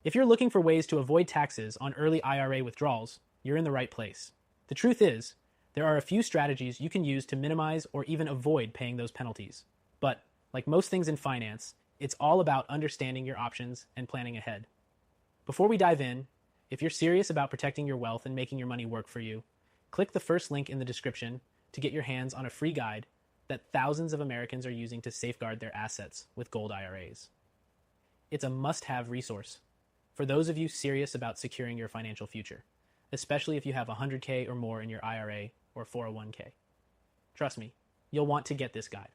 If you're looking for ways to avoid taxes on early IRA withdrawals, you're in the right place. The truth is, there are a few strategies you can use to minimize or even avoid paying those penalties. But, like most things in finance, it's all about understanding your options and planning ahead. Before we dive in, if you're serious about protecting your wealth and making your money work for you, click the first link in the description to get your hands on a free guide that thousands of Americans are using to safeguard their assets with gold IRAs. It's a must-have resource for those of you serious about securing your financial future, especially if you have 100K or more in your IRA or 401K. Trust me, you'll want to get this guide.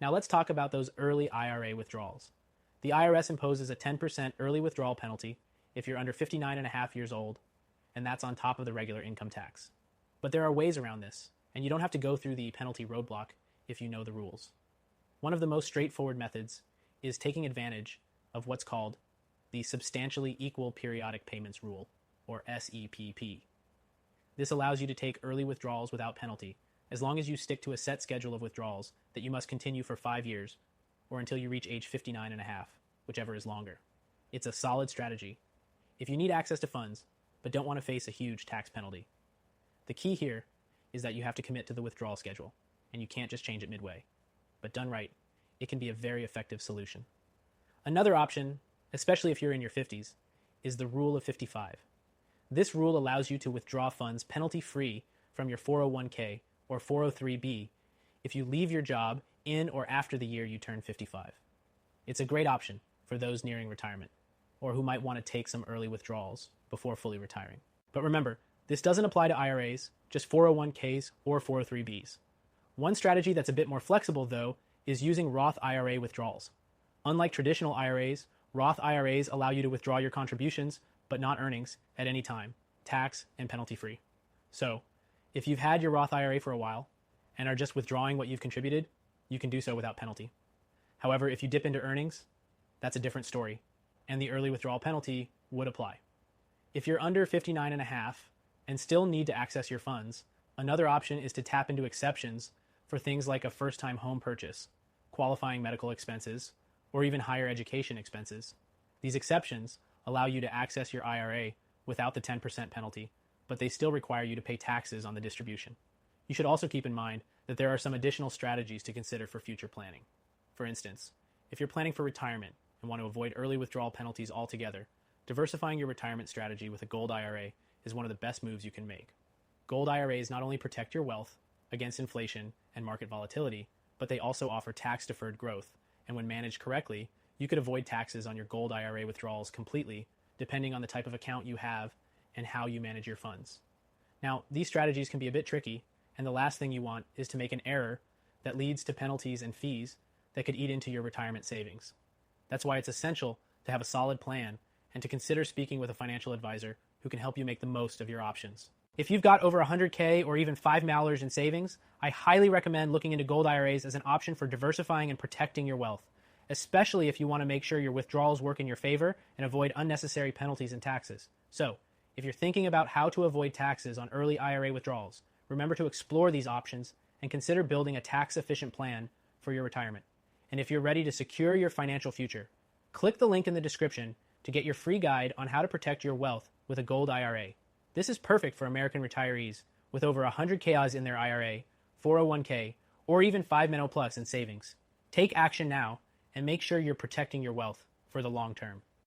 Now let's talk about those early IRA withdrawals. The IRS imposes a 10% early withdrawal penalty if you're under 59 and a half years old, and that's on top of the regular income tax. But there are ways around this, and you don't have to go through the penalty roadblock if you know the rules. One of the most straightforward methods is taking advantage of what's called the Substantially Equal Periodic Payments Rule, or SEPP. This allows you to take early withdrawals without penalty, as long as you stick to a set schedule of withdrawals that you must continue for 5 years, or until you reach age 59 and a half, whichever is longer. It's a solid strategy if you need access to funds, but don't want to face a huge tax penalty. The key here is that you have to commit to the withdrawal schedule, and you can't just change it midway. But done right, it can be a very effective solution. Another option, especially if you're in your 50s, is the Rule of 55. This rule allows you to withdraw funds penalty-free from your 401k or 403b if you leave your job in or after the year you turn 55. It's a great option for those nearing retirement, or who might want to take some early withdrawals before fully retiring. But remember, this doesn't apply to IRAs, just 401ks or 403bs. One strategy that's a bit more flexible, though, is using Roth IRA withdrawals. Unlike traditional IRAs, Roth IRAs allow you to withdraw your contributions, but not earnings, at any time, tax and penalty-free. So, if you've had your Roth IRA for a while and are just withdrawing what you've contributed, you can do so without penalty. However, if you dip into earnings, that's a different story, and the early withdrawal penalty would apply. If you're under 59 and a half and still need to access your funds, another option is to tap into exceptions for things like a first-time home purchase, qualifying medical expenses, or even higher education expenses. These exceptions allow you to access your IRA without the 10% penalty, but they still require you to pay taxes on the distribution. You should also keep in mind that there are some additional strategies to consider for future planning. For instance, if you're planning for retirement and want to avoid early withdrawal penalties altogether, diversifying your retirement strategy with a gold IRA is one of the best moves you can make. Gold IRAs not only protect your wealth against inflation and market volatility, but they also offer tax-deferred growth, and when managed correctly, you could avoid taxes on your gold IRA withdrawals completely, depending on the type of account you have and how you manage your funds. Now, these strategies can be a bit tricky, and the last thing you want is to make an error that leads to penalties and fees that could eat into your retirement savings. That's why it's essential to have a solid plan and to consider speaking with a financial advisor who can help you make the most of your options. If you've got over 100K or even $5 in savings, I highly recommend looking into gold IRAs as an option for diversifying and protecting your wealth, especially if you want to make sure your withdrawals work in your favor and avoid unnecessary penalties and taxes. So, if you're thinking about how to avoid taxes on early IRA withdrawals, remember to explore these options and consider building a tax-efficient plan for your retirement. And if you're ready to secure your financial future, click the link in the description to get your free guide on how to protect your wealth with a gold IRA. This is perfect for American retirees with over 100K in their IRA, 401k, or even 5 Plus in savings. Take action now and make sure you're protecting your wealth for the long term.